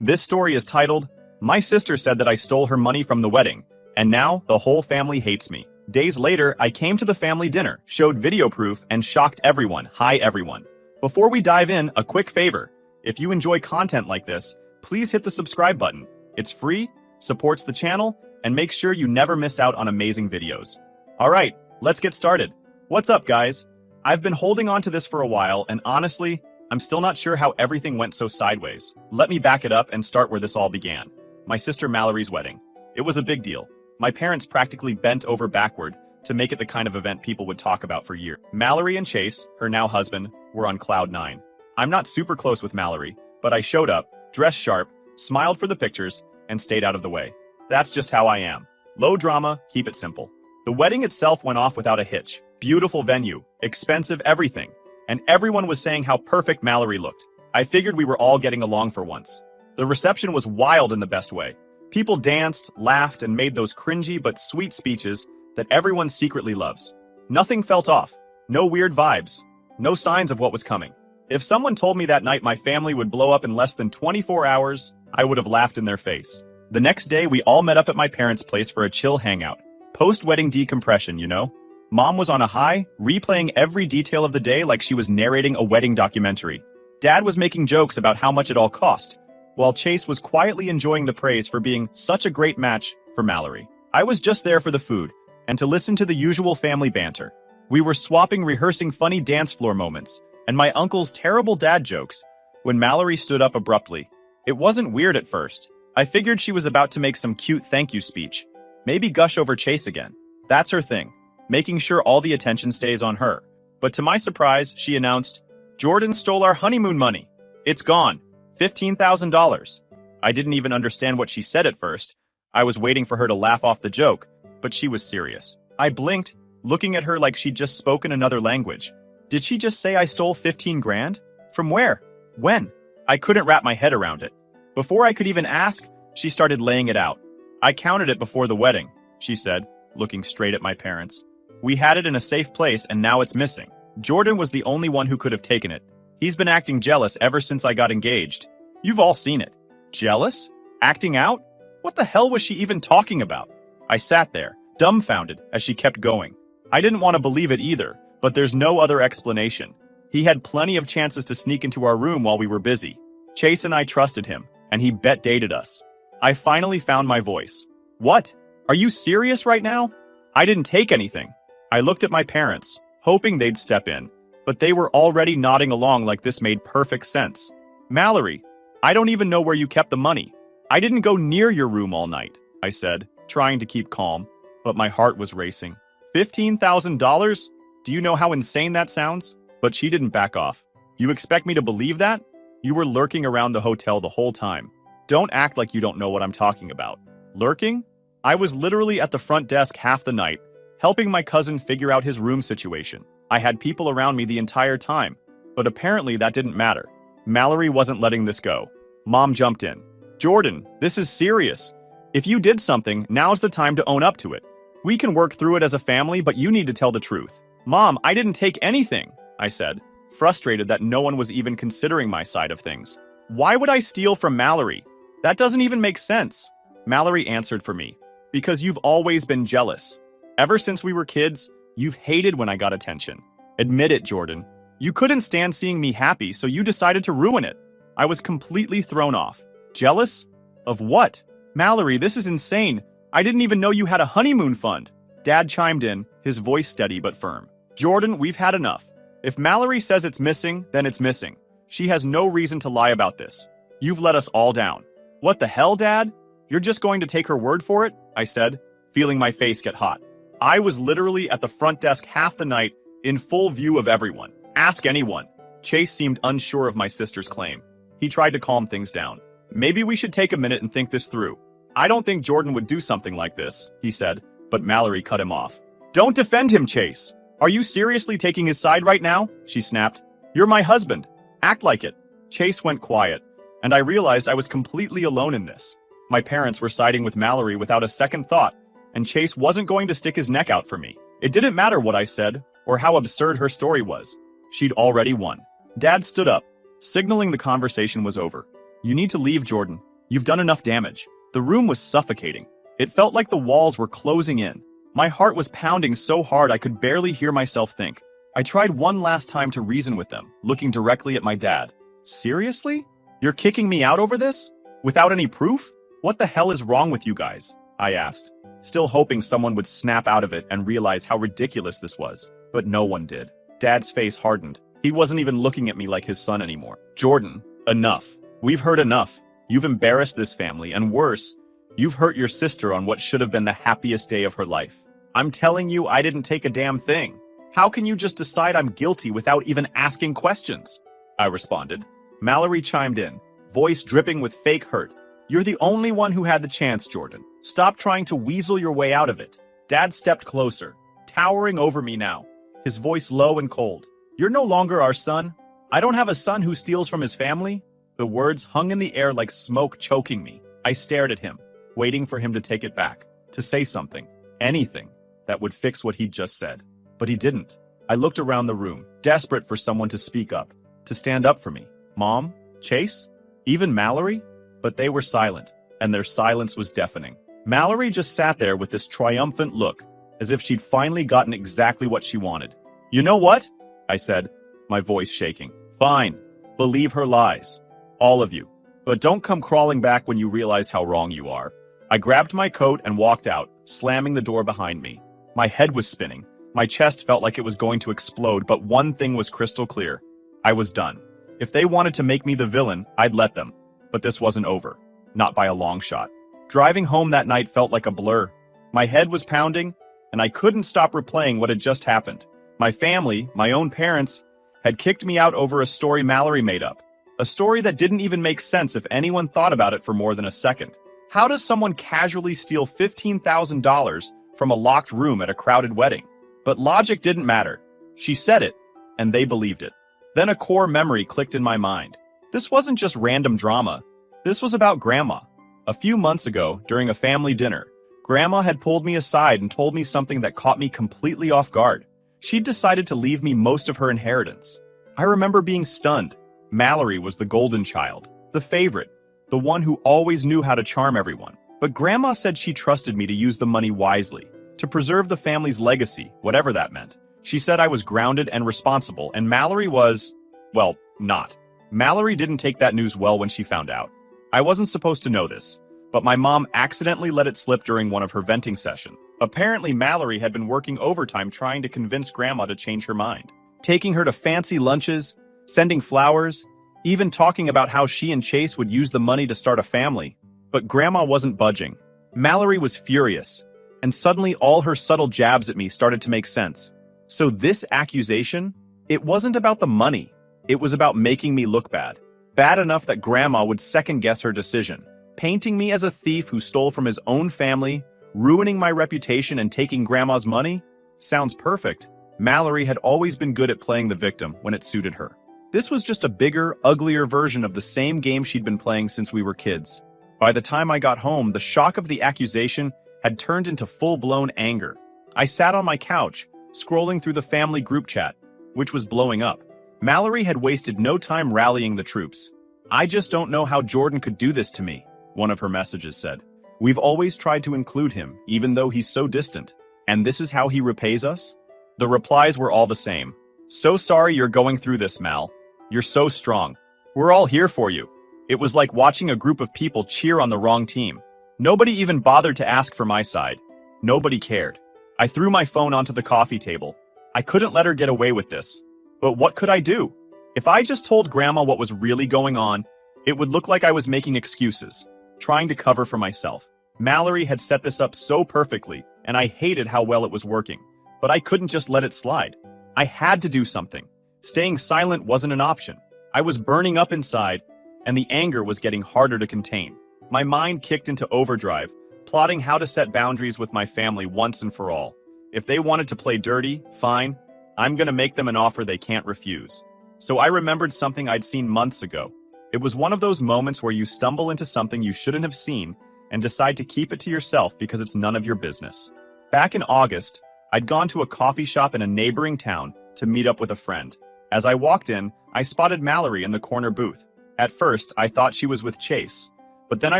This story is titled, My Sister Said That I Stole Her Money from the Wedding, and Now the Whole Family Hates Me. Days later, I came to the family dinner, showed video proof, and shocked everyone. Hi everyone. Before we dive in, a quick favor. If you enjoy content like this, please hit the subscribe button. It's free, supports the channel, and makes sure you never miss out on amazing videos. Alright, let's get started. What's up guys? I've been holding on to this for a while, and honestly, I'm still not sure how everything went so sideways. Let me back it up and start where this all began. My sister Mallory's wedding. It was a big deal. My parents practically bent over backward to make it the kind of event people would talk about for years. Mallory and Chase, her now husband, were on cloud nine. I'm not super close with Mallory, but I showed up, dressed sharp, smiled for the pictures, and stayed out of the way. That's just how I am. Low drama, keep it simple. The wedding itself went off without a hitch. Beautiful venue, expensive everything, and everyone was saying how perfect Mallory looked. I figured we were all getting along for once. The reception was wild in the best way. People danced, laughed, and made those cringy but sweet speeches that everyone secretly loves. Nothing felt off. No weird vibes. No signs of what was coming. If someone told me that night my family would blow up in less than 24 hours, I would have laughed in their face. The next day, we all met up at my parents' place for a chill hangout. Post-wedding decompression, you know? Mom was on a high, replaying every detail of the day like she was narrating a wedding documentary. Dad was making jokes about how much it all cost, while Chase was quietly enjoying the praise for being such a great match for Mallory. I was just there for the food, and to listen to the usual family banter. We were swapping rehearsing funny dance floor moments, and my uncle's terrible dad jokes, when Mallory stood up abruptly. It wasn't weird at first. I figured she was about to make some cute thank you speech. Maybe gush over Chase again. That's her thing, making sure all the attention stays on her. But to my surprise, she announced, Jordan stole our honeymoon money. It's gone. $15,000. I didn't even understand what she said at first. I was waiting for her to laugh off the joke, but she was serious. I blinked, looking at her like she'd just spoken another language. Did she just say I stole 15 grand? From where? When? I couldn't wrap my head around it. Before I could even ask, she started laying it out. I counted it before the wedding, she said, looking straight at my parents. We had it in a safe place and now it's missing. Jordan was the only one who could have taken it. He's been acting jealous ever since I got engaged. You've all seen it. Jealous? Acting out? What the hell was she even talking about? I sat there, dumbfounded, as she kept going. I didn't want to believe it either, but there's no other explanation. He had plenty of chances to sneak into our room while we were busy. Chase and I trusted him, and he bet-dated us. I finally found my voice. What? Are you serious right now? I didn't take anything. I looked at my parents, hoping they'd step in, but they were already nodding along like this made perfect sense. Mallory, I don't even know where you kept the money. I didn't go near your room all night, I said, trying to keep calm, but my heart was racing. $15,000? Do you know how insane that sounds? But she didn't back off. You expect me to believe that? You were lurking around the hotel the whole time. Don't act like you don't know what I'm talking about. Lurking? I was literally at the front desk half the night, helping my cousin figure out his room situation. I had people around me the entire time, but apparently that didn't matter. Mallory wasn't letting this go. Mom jumped in. Jordan, this is serious. If you did something, now's the time to own up to it. We can work through it as a family, but you need to tell the truth. Mom, I didn't take anything, I said, frustrated that no one was even considering my side of things. Why would I steal from Mallory? That doesn't even make sense. Mallory answered for me. Because you've always been jealous. Ever since we were kids, you've hated when I got attention. Admit it, Jordan. You couldn't stand seeing me happy, so you decided to ruin it. I was completely thrown off. Jealous? Of what? Mallory, this is insane. I didn't even know you had a honeymoon fund. Dad chimed in, his voice steady but firm. Jordan, we've had enough. If Mallory says it's missing, then it's missing. She has no reason to lie about this. You've let us all down. What the hell, Dad? You're just going to take her word for it? I said, feeling my face get hot. I was literally at the front desk half the night, in full view of everyone. Ask anyone. Chase seemed unsure of my sister's claim. He tried to calm things down. Maybe we should take a minute and think this through. I don't think Jordan would do something like this, he said, but Mallory cut him off. Don't defend him, Chase. Are you seriously taking his side right now? She snapped. You're my husband. Act like it. Chase went quiet, and I realized I was completely alone in this. My parents were siding with Mallory without a second thought, and Chase wasn't going to stick his neck out for me. It didn't matter what I said, or how absurd her story was. She'd already won. Dad stood up, signaling the conversation was over. You need to leave, Jordan. You've done enough damage. The room was suffocating. It felt like the walls were closing in. My heart was pounding so hard I could barely hear myself think. I tried one last time to reason with them, looking directly at my dad. Seriously? You're kicking me out over this? Without any proof? What the hell is wrong with you guys? I asked, still hoping someone would snap out of it and realize how ridiculous this was. But no one did. Dad's face hardened. He wasn't even looking at me like his son anymore. Jordan, enough. We've heard enough. You've embarrassed this family, and worse, you've hurt your sister on what should have been the happiest day of her life. I'm telling you, I didn't take a damn thing. How can you just decide I'm guilty without even asking questions? I responded. Mallory chimed in, voice dripping with fake hurt. You're the only one who had the chance, Jordan. Stop trying to weasel your way out of it. Dad stepped closer, towering over me now, his voice low and cold. You're no longer our son. I don't have a son who steals from his family. The words hung in the air like smoke, choking me. I stared at him, waiting for him to take it back, to say something, anything, that would fix what he'd just said. But he didn't. I looked around the room, desperate for someone to speak up, to stand up for me. Mom? Chase? Even Mallory? But they were silent, and their silence was deafening. Mallory just sat there with this triumphant look, as if she'd finally gotten exactly what she wanted. You know what? I said, my voice shaking. Fine. Believe her lies. All of you. But don't come crawling back when you realize how wrong you are. I grabbed my coat and walked out, slamming the door behind me. My head was spinning. My chest felt like it was going to explode, but one thing was crystal clear. I was done. If they wanted to make me the villain, I'd let them. But this wasn't over. Not by a long shot. Driving home that night felt like a blur. My head was pounding, and I couldn't stop replaying what had just happened. My family, my own parents, had kicked me out over a story Mallory made up. A story that didn't even make sense if anyone thought about it for more than a second. How does someone casually steal $15,000 from a locked room at a crowded wedding? But logic didn't matter. She said it, and they believed it. Then a core memory clicked in my mind. This wasn't just random drama. This was about Grandma. A few months ago, during a family dinner, Grandma had pulled me aside and told me something that caught me completely off guard. She'd decided to leave me most of her inheritance. I remember being stunned. Mallory was the golden child, the favorite, the one who always knew how to charm everyone. But Grandma said she trusted me to use the money wisely, to preserve the family's legacy, whatever that meant. She said I was grounded and responsible, and Mallory was, well, not. Mallory didn't take that news well when she found out. I wasn't supposed to know this, but my mom accidentally let it slip during one of her venting sessions. Apparently, Mallory had been working overtime trying to convince Grandma to change her mind, taking her to fancy lunches, sending flowers, even talking about how she and Chase would use the money to start a family. But Grandma wasn't budging. Mallory was furious, and suddenly all her subtle jabs at me started to make sense. So this accusation, it wasn't about the money. It was about making me look bad. Bad enough that Grandma would second-guess her decision, painting me as a thief who stole from his own family, ruining my reputation and taking Grandma's money. Sounds perfect. Mallory had always been good at playing the victim when it suited her. This was just a bigger, uglier version of the same game she'd been playing since we were kids. By the time I got home, the shock of the accusation had turned into full-blown anger. I sat on my couch, scrolling through the family group chat, which was blowing up. Mallory had wasted no time rallying the troops. I just don't know how Jordan could do this to me, one of her messages said. We've always tried to include him, even though he's so distant. And this is how he repays us? The replies were all the same. So sorry you're going through this, Mal. You're so strong. We're all here for you. It was like watching a group of people cheer on the wrong team. Nobody even bothered to ask for my side. Nobody cared. I threw my phone onto the coffee table. I couldn't let her get away with this. But what could I do? If I just told Grandma what was really going on, it would look like I was making excuses, trying to cover for myself. Mallory had set this up so perfectly, and I hated how well it was working. But I couldn't just let it slide. I had to do something. Staying silent wasn't an option. I was burning up inside, and the anger was getting harder to contain. My mind kicked into overdrive, plotting how to set boundaries with my family once and for all. If they wanted to play dirty, fine. I'm gonna make them an offer they can't refuse. So I remembered something I'd seen months ago. It was one of those moments where you stumble into something you shouldn't have seen and decide to keep it to yourself because it's none of your business. Back in August, I'd gone to a coffee shop in a neighboring town to meet up with a friend. As I walked in, I spotted Mallory in the corner booth. At first, I thought she was with Chase, But then I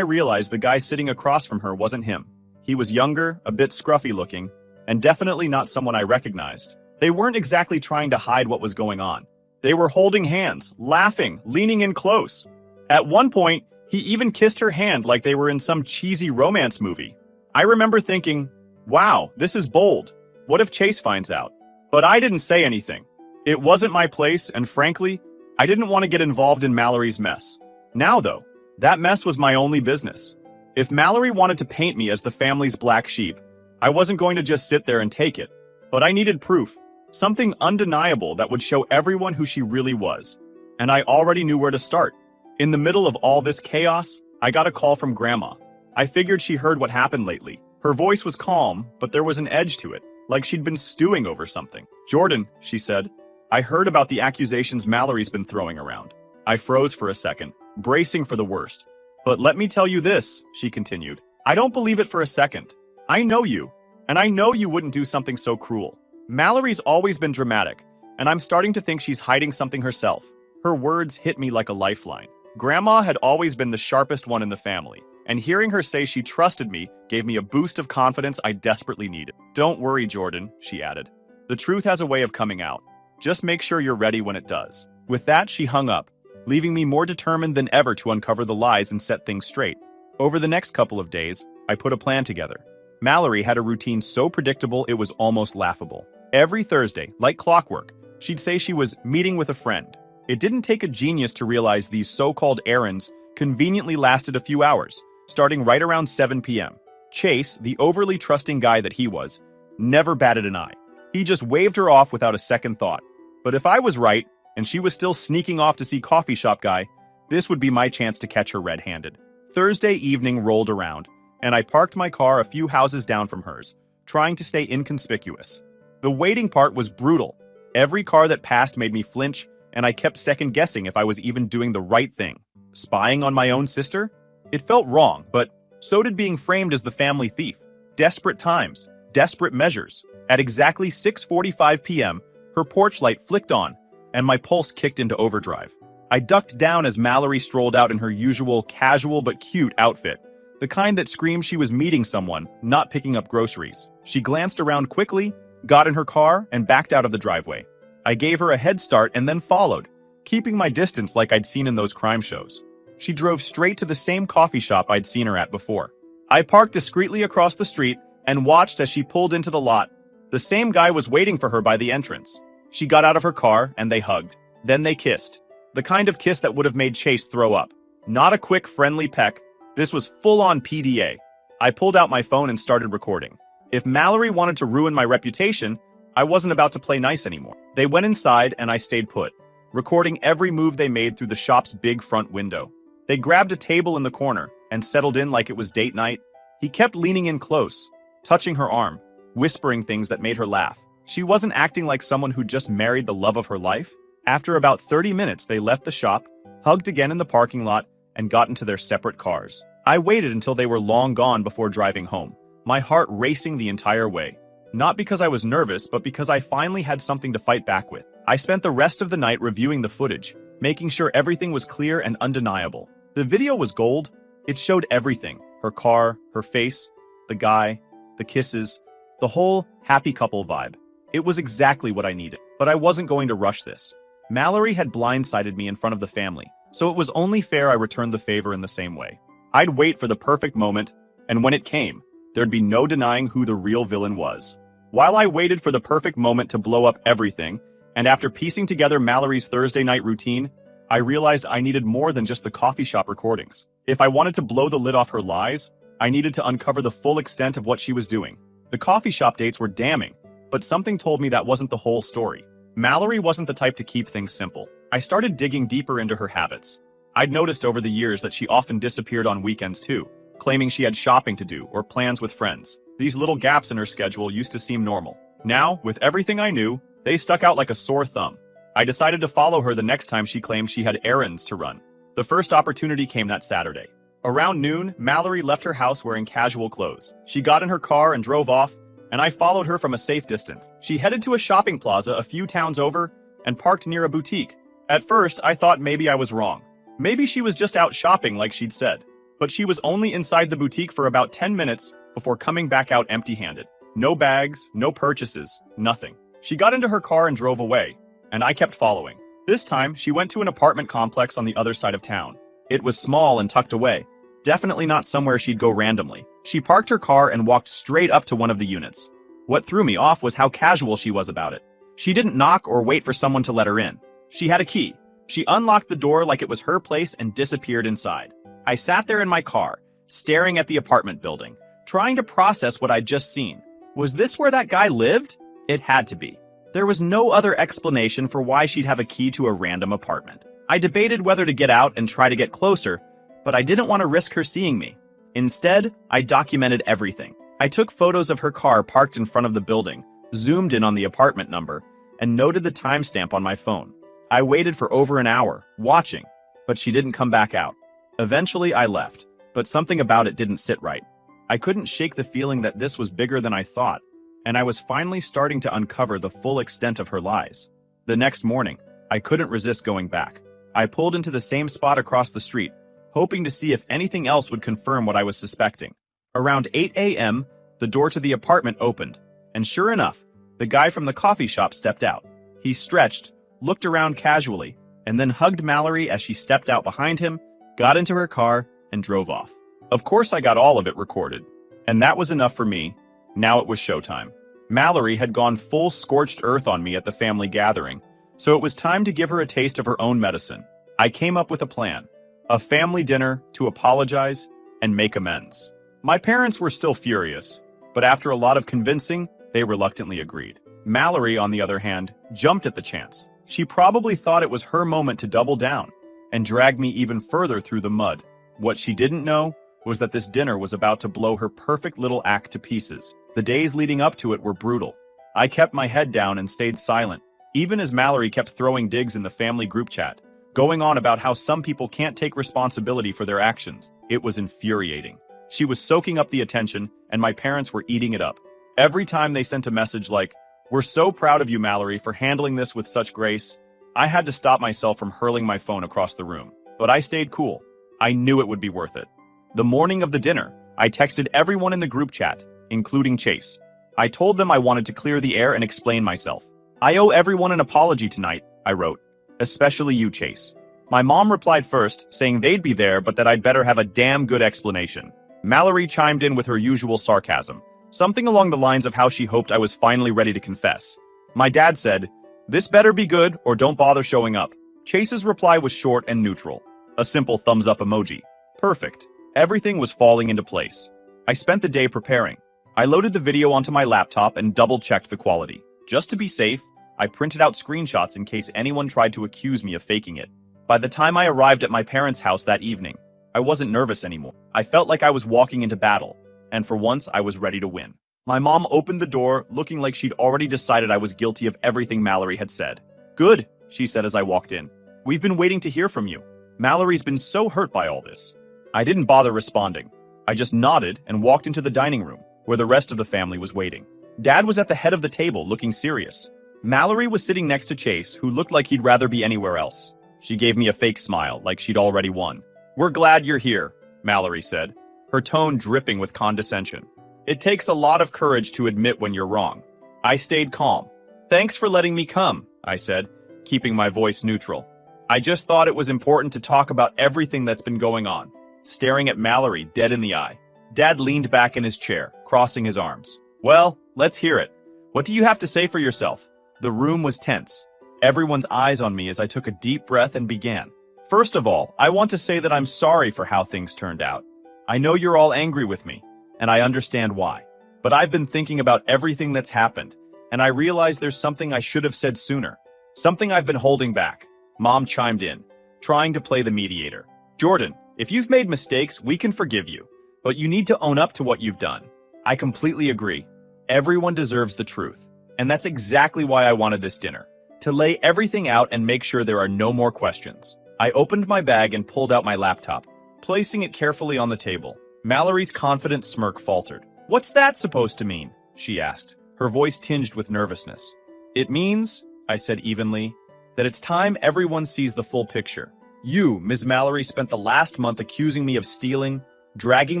realized the guy sitting across from her wasn't him. He was younger, a bit scruffy looking, and definitely not someone I recognized. They weren't exactly trying to hide what was going on. They were holding hands, laughing, leaning in close. At one point, he even kissed her hand like they were in some cheesy romance movie. I remember thinking, wow, this is bold. What if Chase finds out? But I didn't say anything. It wasn't my place, and frankly, I didn't want to get involved in Mallory's mess. Now though, that mess was my only business. If Mallory wanted to paint me as the family's black sheep, I wasn't going to just sit there and take it. But I needed proof, something undeniable that would show everyone who she really was. And I already knew where to start. In the middle of all this chaos, I got a call from Grandma. I figured she heard what happened lately. Her voice was calm, but there was an edge to it, like she'd been stewing over something. "Jordan," she said, "I heard about the accusations Mallory's been throwing around." I froze for a second, bracing for the worst. "But let me tell you this," she continued. "I don't believe it for a second. I know you, and I know you wouldn't do something so cruel. Mallory's always been dramatic, and I'm starting to think she's hiding something herself." Her words hit me like a lifeline. Grandma had always been the sharpest one in the family, and hearing her say she trusted me gave me a boost of confidence I desperately needed. "Don't worry, Jordan," she added. "The truth has a way of coming out. Just make sure you're ready when it does." With that, she hung up, leaving me more determined than ever to uncover the lies and set things straight. Over the next couple of days, I put a plan together. Mallory had a routine so predictable it was almost laughable. Every Thursday, like clockwork, she'd say she was meeting with a friend. It didn't take a genius to realize these so-called errands conveniently lasted a few hours, starting right around 7 p.m. Chase, the overly trusting guy that he was, never batted an eye. He just waved her off without a second thought. But if I was right, and she was still sneaking off to see Coffee Shop Guy, this would be my chance to catch her red-handed. Thursday evening rolled around, and I parked my car a few houses down from hers, trying to stay inconspicuous. The waiting part was brutal. Every car that passed made me flinch, and I kept second-guessing if I was even doing the right thing. Spying on my own sister? It felt wrong, but so did being framed as the family thief. Desperate times, desperate measures. At exactly 6:45 p.m., her porch light flicked on, and my pulse kicked into overdrive. I ducked down as Mallory strolled out in her usual casual but cute outfit, the kind that screamed she was meeting someone, not picking up groceries. She glanced around quickly, got in her car, and backed out of the driveway. I gave her a head start and then followed, keeping my distance like I'd seen in those crime shows. She drove straight to the same coffee shop I'd seen her at before. I parked discreetly across the street and watched as she pulled into the lot. The same guy was waiting for her by the entrance. She got out of her car and they hugged. Then they kissed. The kind of kiss that would have made Chase throw up. Not a quick, friendly peck. This was full-on PDA. I pulled out my phone and started recording. If Mallory wanted to ruin my reputation, I wasn't about to play nice anymore. They went inside and I stayed put, recording every move they made through the shop's big front window. They grabbed a table in the corner and settled in like it was date night. He kept leaning in close, touching her arm, whispering things that made her laugh. She wasn't acting like someone who just married the love of her life. After about 30 minutes, they left the shop, hugged again in the parking lot, and got into their separate cars. I waited until they were long gone before driving home, my heart racing the entire way. Not because I was nervous, but because I finally had something to fight back with. I spent the rest of the night reviewing the footage, making sure everything was clear and undeniable. The video was gold. It showed everything. Her car, her face, the guy, the kisses, the whole happy couple vibe. It was exactly what I needed, but I wasn't going to rush this. Mallory had blindsided me in front of the family, so it was only fair I returned the favor in the same way. I'd wait for the perfect moment, and when it came, there'd be no denying who the real villain was. While I waited for the perfect moment to blow up everything, and after piecing together Mallory's Thursday night routine, I realized I needed more than just the coffee shop recordings. If I wanted to blow the lid off her lies, I needed to uncover the full extent of what she was doing. The coffee shop dates were damning, but something told me that wasn't the whole story. Mallory wasn't the type to keep things simple. I started digging deeper into her habits. I'd noticed over the years that she often disappeared on weekends too, claiming she had shopping to do or plans with friends. These little gaps in her schedule used to seem normal. Now, with everything I knew, they stuck out like a sore thumb. I decided to follow her the next time she claimed she had errands to run. The first opportunity came that Saturday. Around noon, Mallory left her house wearing casual clothes. She got in her car and drove off, and I followed her from a safe distance. She headed to a shopping plaza a few towns over and parked near a boutique. At first, I thought maybe I was wrong. Maybe she was just out shopping like she'd said. but she was only inside the boutique for about 10 minutes before coming back out empty-handed. No bags, no purchases, nothing. She got into her car and drove away, and I kept following. This time, she went to an apartment complex on the other side of town. It was small and tucked away. Definitely not somewhere she'd go randomly. She parked her car and walked straight up to one of the units. What threw me off was how casual she was about it. She didn't knock or wait for someone to let her in. She had a key. She unlocked the door like it was her place and disappeared inside. I sat there in my car, staring at the apartment building, trying to process what I'd just seen. Was this where that guy lived? It had to be. There was no other explanation for why she'd have a key to a random apartment. I debated whether to get out and try to get closer, but I didn't want to risk her seeing me. Instead, I documented everything. I took photos of her car parked in front of the building, zoomed in on the apartment number, and noted the timestamp on my phone. I waited for over an hour, watching, but she didn't come back out. Eventually, I left, but something about it didn't sit right. I couldn't shake the feeling that this was bigger than I thought, and I was finally starting to uncover the full extent of her lies. The next morning, I couldn't resist going back. I pulled into the same spot across the street, hoping to see if anything else would confirm what I was suspecting. Around 8 a.m., the door to the apartment opened, and sure enough, the guy from the coffee shop stepped out. He stretched, looked around casually, and then hugged Mallory as she stepped out behind him, got into her car, and drove off. Of course, I got all of it recorded, and that was enough for me. Now it was showtime. Mallory had gone full scorched earth on me at the family gathering, so it was time to give her a taste of her own medicine. I came up with a plan. A family dinner to apologize and make amends. My parents were still furious, but after a lot of convincing, they reluctantly agreed. Mallory, on the other hand, jumped at the chance. She probably thought it was her moment to double down and drag me even further through the mud. What she didn't know was that this dinner was about to blow her perfect little act to pieces. The days leading up to it were brutal. I kept my head down and stayed silent, even as Mallory kept throwing digs in the family group chat, going on about how some people can't take responsibility for their actions. It was infuriating. She was soaking up the attention, and my parents were eating it up. Every time they sent a message like, "We're so proud of you, Mallory, for handling this with such grace," I had to stop myself from hurling my phone across the room. But I stayed cool. I knew it would be worth it. The morning of the dinner, I texted everyone in the group chat, including Chase. I told them I wanted to clear the air and explain myself. "I owe everyone an apology tonight," I wrote. "Especially you, Chase." My mom replied first, saying they'd be there, but that I'd better have a damn good explanation. Mallory chimed in with her usual sarcasm, something along the lines of how she hoped I was finally ready to confess. My dad said, "This better be good or don't bother showing up." Chase's reply was short and neutral. A simple thumbs up emoji. Perfect. Everything was falling into place. I spent the day preparing. I loaded the video onto my laptop and double-checked the quality. Just to be safe, I printed out screenshots in case anyone tried to accuse me of faking it. By the time I arrived at my parents' house that evening, I wasn't nervous anymore. I felt like I was walking into battle, and for once I was ready to win. My mom opened the door, looking like she'd already decided I was guilty of everything Mallory had said. "Good," she said as I walked in. "We've been waiting to hear from you. Mallory's been so hurt by all this." I didn't bother responding. I just nodded and walked into the dining room, where the rest of the family was waiting. Dad was at the head of the table, looking serious. Mallory was sitting next to Chase, who looked like he'd rather be anywhere else. She gave me a fake smile, like she'd already won. "We're glad you're here," Mallory said, her tone dripping with condescension. "It takes a lot of courage to admit when you're wrong." I stayed calm. "Thanks for letting me come," I said, keeping my voice neutral. "I just thought it was important to talk about everything that's been going on." Staring at Mallory dead in the eye, Dad leaned back in his chair, crossing his arms. "Well, let's hear it. What do you have to say for yourself?" The room was tense, everyone's eyes on me as I took a deep breath and began. "First of all, I want to say that I'm sorry for how things turned out. I know you're all angry with me, and I understand why. But I've been thinking about everything that's happened, and I realize there's something I should have said sooner. Something I've been holding back." Mom chimed in, trying to play the mediator. "Jordan, if you've made mistakes, we can forgive you. But you need to own up to what you've done." I completely agree. Everyone deserves the truth. And that's exactly why I wanted this dinner. To lay everything out and make sure there are no more questions. I opened my bag and pulled out my laptop, placing it carefully on the table. Mallory's confident smirk faltered. "What's that supposed to mean?" she asked, her voice tinged with nervousness. "It means," I said evenly, "that it's time everyone sees the full picture. You, Ms. Mallory, spent the last month accusing me of stealing, dragging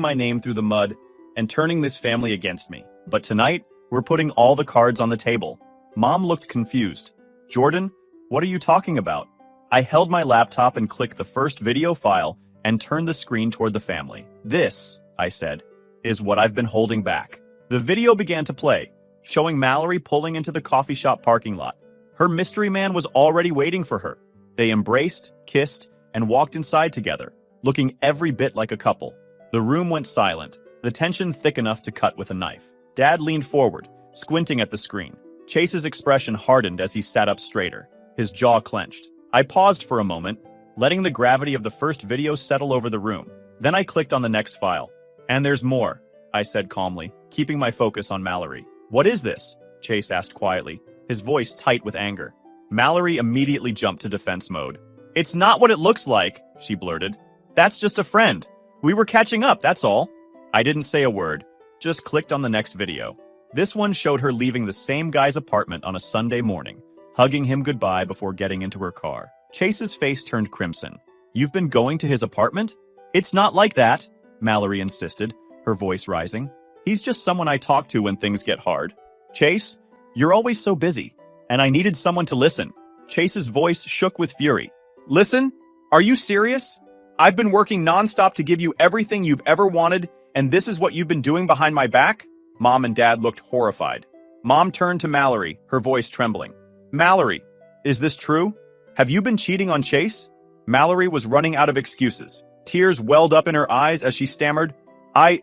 my name through the mud and turning this family against me. But tonight, we're putting all the cards on the table. Mom looked confused. Jordan, what are you talking about? I held my laptop and clicked the first video file and turned the screen toward the family. This, I said, is what I've been holding back. The video began to play, showing Mallory pulling into the coffee shop parking lot. Her mystery man was already waiting for her. They embraced, kissed, and walked inside together, looking every bit like a couple. The room went silent, the tension thick enough to cut with a knife. Dad leaned forward, squinting at the screen. Chase's expression hardened as he sat up straighter, his jaw clenched. I paused for a moment, letting the gravity of the first video settle over the room. Then I clicked on the next file. And there's more, I said calmly, keeping my focus on Mallory. What is this? Chase asked quietly, his voice tight with anger. Mallory immediately jumped to defense mode. It's not what it looks like, she blurted. That's just a friend. We were catching up, that's all. I didn't say a word, just clicked on the next video. This one showed her leaving the same guy's apartment on a Sunday morning, hugging him goodbye before getting into her car. Chase's face turned crimson. You've been going to his apartment? It's not like that, Mallory insisted, her voice rising. He's just someone I talk to when things get hard. Chase, you're always so busy, and I needed someone to listen. Chase's voice shook with fury. Listen? Are you serious? I've been working nonstop to give you everything you've ever wanted, and this is what you've been doing behind my back? Mom and Dad looked horrified. Mom turned to Mallory, her voice trembling. Mallory, is this true? Have you been cheating on Chase? Mallory was running out of excuses. Tears welled up in her eyes as she stammered, I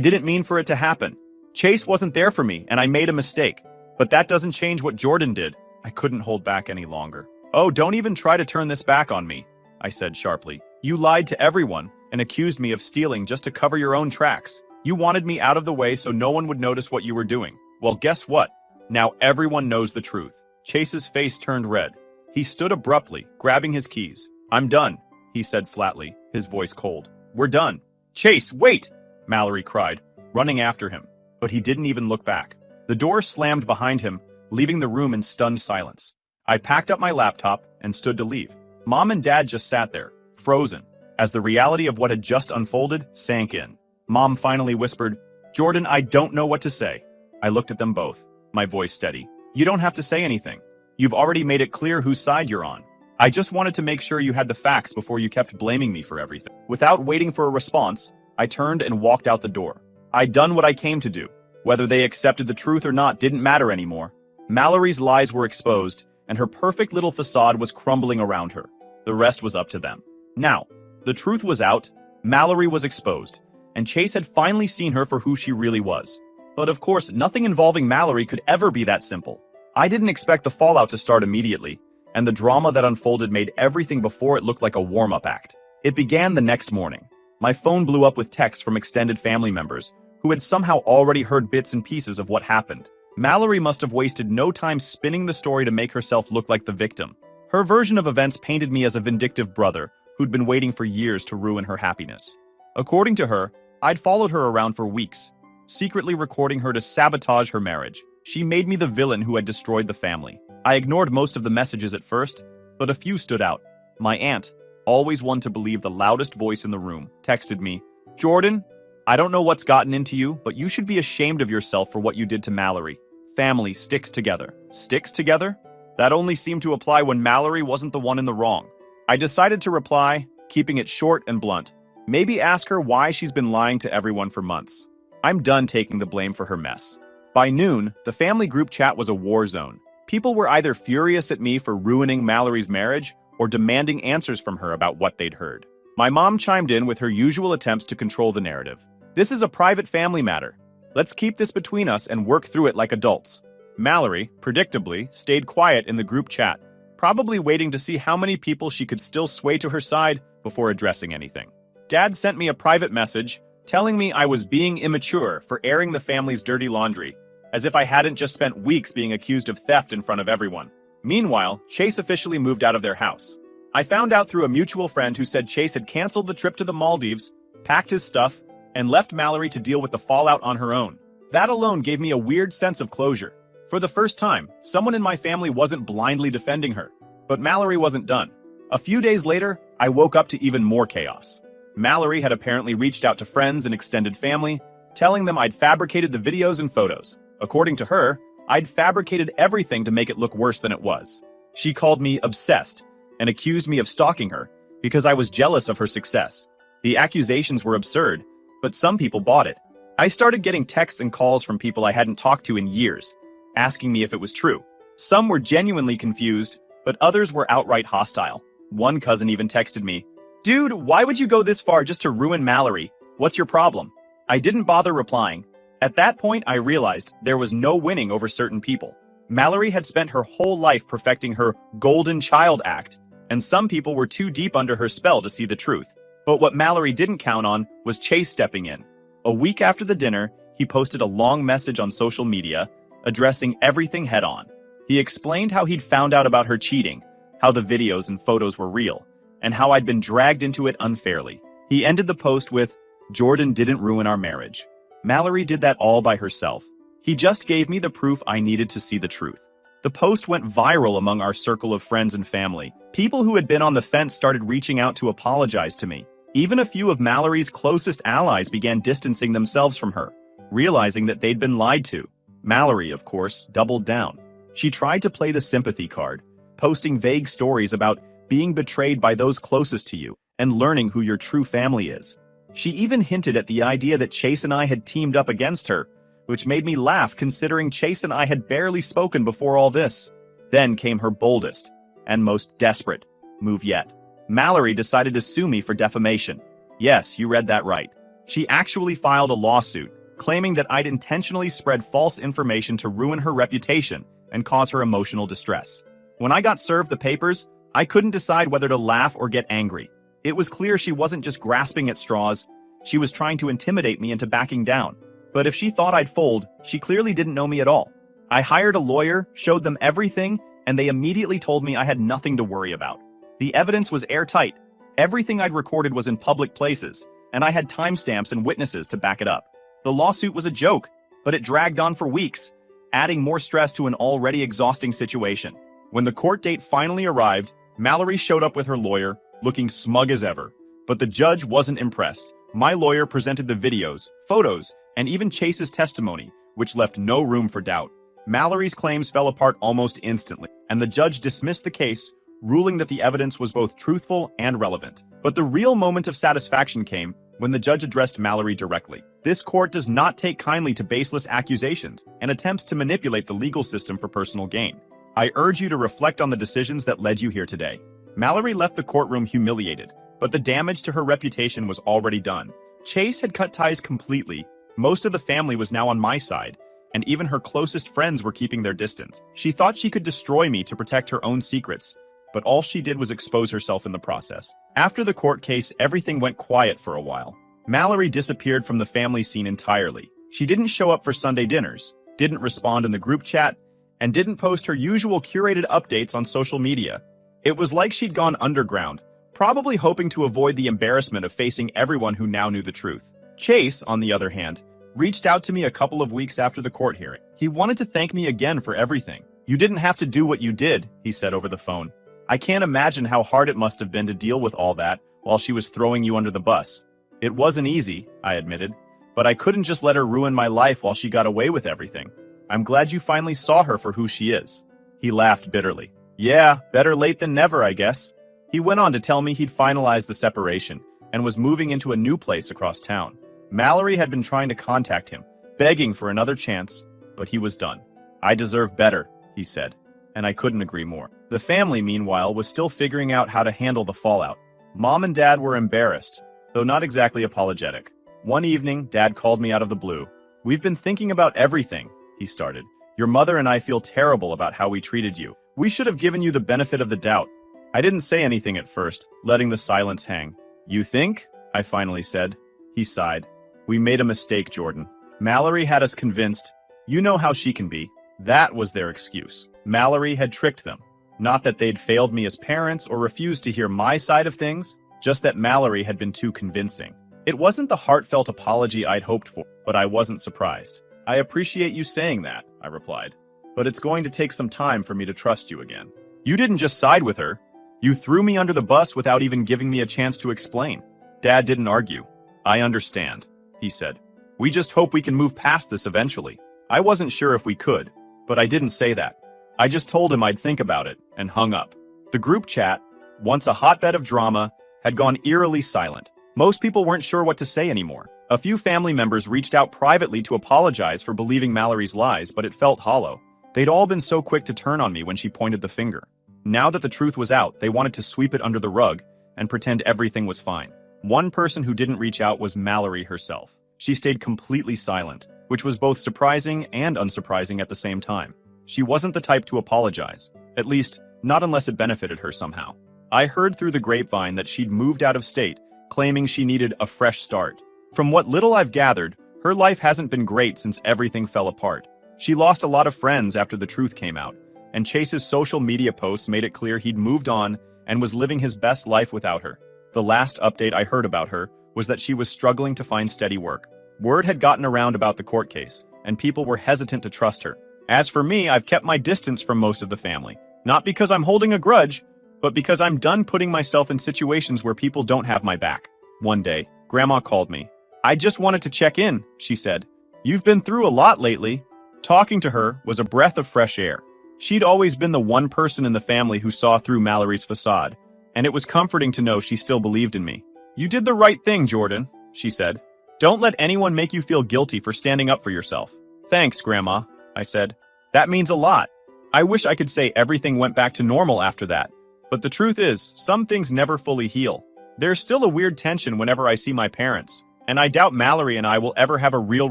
didn't mean for it to happen. Chase wasn't there for me, and I made a mistake. But that doesn't change what Jordan did. I couldn't hold back any longer. Oh, don't even try to turn this back on me, I said sharply. You lied to everyone and accused me of stealing just to cover your own tracks. You wanted me out of the way so no one would notice what you were doing. Well, guess what? Now everyone knows the truth. Chase's face turned red. He stood abruptly, grabbing his keys. I'm done, he said flatly, his voice cold. We're done. Chase, wait! Mallory cried, running after him. But he didn't even look back. The door slammed behind him, leaving the room in stunned silence. I packed up my laptop and stood to leave. Mom and Dad just sat there, frozen, as the reality of what had just unfolded sank in. Mom finally whispered, Jordan, I don't know what to say. I looked at them both, my voice steady. You don't have to say anything. You've already made it clear whose side you're on. I just wanted to make sure you had the facts before you kept blaming me for everything. Without waiting for a response, I turned and walked out the door. I'd done what I came to do. Whether they accepted the truth or not didn't matter anymore. Mallory's lies were exposed, and her perfect little facade was crumbling around her. The rest was up to them. Now, the truth was out, Mallory was exposed, and Chase had finally seen her for who she really was. But of course, nothing involving Mallory could ever be that simple. I didn't expect the fallout to start immediately, and the drama that unfolded made everything before it look like a warm-up act. It began the next morning. My phone blew up with texts from extended family members, who had somehow already heard bits and pieces of what happened. Mallory must have wasted no time spinning the story to make herself look like the victim. Her version of events painted me as a vindictive brother who'd been waiting for years to ruin her happiness. According to her, I'd followed her around for weeks, secretly recording her to sabotage her marriage. She made me the villain who had destroyed the family. I ignored most of the messages at first, but a few stood out. My aunt, always one to believe the loudest voice in the room, texted me, Jordan, I don't know what's gotten into you, but you should be ashamed of yourself for what you did to Mallory. Family sticks together. Sticks together? That only seemed to apply when Mallory wasn't the one in the wrong. I decided to reply, keeping it short and blunt. Maybe ask her why she's been lying to everyone for months. I'm done taking the blame for her mess. By noon, the family group chat was a war zone. People were either furious at me for ruining Mallory's marriage or demanding answers from her about what they'd heard. My mom chimed in with her usual attempts to control the narrative. This is a private family matter. Let's keep this between us and work through it like adults. Mallory, predictably, stayed quiet in the group chat, probably waiting to see how many people she could still sway to her side before addressing anything. Dad sent me a private message telling me I was being immature for airing the family's dirty laundry, as if I hadn't just spent weeks being accused of theft in front of everyone. Meanwhile, Chase officially moved out of their house. I found out through a mutual friend who said Chase had canceled the trip to the Maldives, packed his stuff, and left Mallory to deal with the fallout on her own. That alone gave me a weird sense of closure. For the first time, someone in my family wasn't blindly defending her. But Mallory wasn't done. A few days later, I woke up to even more chaos. Mallory had apparently reached out to friends and extended family, telling them I'd fabricated the videos and photos. According to her, I'd fabricated everything to make it look worse than it was. She called me obsessed and accused me of stalking her because I was jealous of her success. The accusations were absurd, but some people bought it. I started getting texts and calls from people I hadn't talked to in years, asking me if it was true. Some were genuinely confused, but others were outright hostile. One cousin even texted me, "Dude, why would you go this far just to ruin Mallory? What's your problem?" I didn't bother replying. At that point, I realized there was no winning over certain people. Mallory had spent her whole life perfecting her golden child act, and some people were too deep under her spell to see the truth. But what Mallory didn't count on was Chase stepping in. A week after the dinner, he posted a long message on social media, addressing everything head-on. He explained how he'd found out about her cheating, how the videos and photos were real, and how I'd been dragged into it unfairly. He ended the post with, "Jordan didn't ruin our marriage. Mallory did that all by herself. He just gave me the proof I needed to see the truth." The post went viral among our circle of friends and family. People who had been on the fence started reaching out to apologize to me. Even a few of Mallory's closest allies began distancing themselves from her, realizing that they'd been lied to. Mallory, of course, doubled down. She tried to play the sympathy card, posting vague stories about being betrayed by those closest to you and learning who your true family is. She even hinted at the idea that Chase and I had teamed up against her, which made me laugh considering Chase and I had barely spoken before all this. Then came her boldest and most desperate move yet. Mallory decided to sue me for defamation. Yes, you read that right. She actually filed a lawsuit, claiming that I'd intentionally spread false information to ruin her reputation and cause her emotional distress. When I got served the papers, I couldn't decide whether to laugh or get angry. It was clear she wasn't just grasping at straws, she was trying to intimidate me into backing down. But if she thought I'd fold, she clearly didn't know me at all. I hired a lawyer, showed them everything, and they immediately told me I had nothing to worry about. The evidence was airtight. Everything I'd recorded was in public places, and I had timestamps and witnesses to back it up. The lawsuit was a joke, but it dragged on for weeks, adding more stress to an already exhausting situation. When the court date finally arrived, Mallory showed up with her lawyer, looking smug as ever. But the judge wasn't impressed. My lawyer presented the videos, photos, and even Chase's testimony, which left no room for doubt. Mallory's claims fell apart almost instantly, and the judge dismissed the case, ruling that the evidence was both truthful and relevant. But the real moment of satisfaction came when the judge addressed Mallory directly. This court does not take kindly to baseless accusations and attempts to manipulate the legal system for personal gain. I urge you to reflect on the decisions that led you here today. Mallory left the courtroom humiliated, but the damage to her reputation was already done. Chase had cut ties completely. Most of the family was now on my side, and even her closest friends were keeping their distance. She thought she could destroy me to protect her own secrets, but all she did was expose herself in the process. After the court case, everything went quiet for a while. Mallory disappeared from the family scene entirely. She didn't show up for Sunday dinners, didn't respond in the group chat, and didn't post her usual curated updates on social media. It was like she'd gone underground, probably hoping to avoid the embarrassment of facing everyone who now knew the truth. Chase, on the other hand, reached out to me a couple of weeks after the court hearing. He wanted to thank me again for everything. "You didn't have to do what you did," he said over the phone. "I can't imagine how hard it must have been to deal with all that while she was throwing you under the bus." "It wasn't easy," I admitted, "but I couldn't just let her ruin my life while she got away with everything. I'm glad you finally saw her for who she is." He laughed bitterly. "Yeah, better late than never, I guess." He went on to tell me he'd finalized the separation and was moving into a new place across town. Mallory had been trying to contact him, begging for another chance, but he was done. "I deserve better," he said, and I couldn't agree more. The family, meanwhile, was still figuring out how to handle the fallout. Mom and Dad were embarrassed, though not exactly apologetic. One evening, Dad called me out of the blue. "We've been thinking about everything," he started. "Your mother and I feel terrible about how we treated you. We should have given you the benefit of the doubt." I didn't say anything at first, letting the silence hang. "You think?" I finally said. He sighed. "We made a mistake, Jordan. Mallory had us convinced. You know how she can be." That was their excuse. Mallory had tricked them. Not that they'd failed me as parents or refused to hear my side of things, just that Mallory had been too convincing. It wasn't the heartfelt apology I'd hoped for, but I wasn't surprised. "I appreciate you saying that," I replied, "but it's going to take some time for me to trust you again. You didn't just side with her. You threw me under the bus without even giving me a chance to explain." Dad didn't argue. I understand, he said. We just hope we can move past this eventually. I wasn't sure if we could, but I didn't say that. I just told him I'd think about it and hung up. The group chat, once a hotbed of drama, had gone eerily silent. Most people weren't sure what to say anymore. A few family members reached out privately to apologize for believing Mallory's lies, but it felt hollow. They'd all been so quick to turn on me when she pointed the finger. Now that the truth was out, they wanted to sweep it under the rug and pretend everything was fine. One person who didn't reach out was Mallory herself. She stayed completely silent, which was both surprising and unsurprising at the same time. She wasn't the type to apologize, at least not unless it benefited her somehow. I heard through the grapevine that she'd moved out of state, claiming she needed a fresh start. From what little I've gathered, her life hasn't been great since everything fell apart. She lost a lot of friends after the truth came out, and Chase's social media posts made it clear he'd moved on and was living his best life without her. The last update I heard about her was that she was struggling to find steady work. Word had gotten around about the court case, and people were hesitant to trust her. As for me, I've kept my distance from most of the family, not because I'm holding a grudge, but because I'm done putting myself in situations where people don't have my back. One day, Grandma called me. I just wanted to check in, she said. You've been through a lot lately. Talking to her was a breath of fresh air. She'd always been the one person in the family who saw through Mallory's facade, and it was comforting to know she still believed in me. You did the right thing, Jordan, she said. Don't let anyone make you feel guilty for standing up for yourself. Thanks, Grandma, I said. That means a lot. I wish I could say everything went back to normal after that, but the truth is, some things never fully heal. There's still a weird tension whenever I see my parents, and I doubt Mallory and I will ever have a real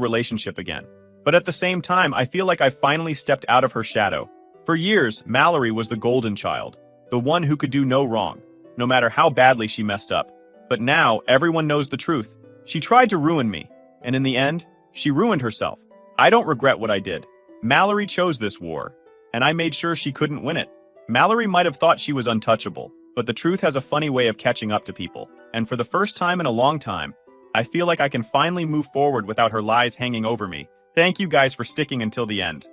relationship again. But at the same time, I feel like I finally stepped out of her shadow. For years, Mallory was the golden child, the one who could do no wrong, no matter how badly she messed up. But now, everyone knows the truth. She tried to ruin me, and in the end, she ruined herself. I don't regret what I did. Mallory chose this war, and I made sure she couldn't win it. Mallory might have thought she was untouchable, but the truth has a funny way of catching up to people, and for the first time in a long time, I feel like I can finally move forward without her lies hanging over me. Thank you guys for sticking until the end.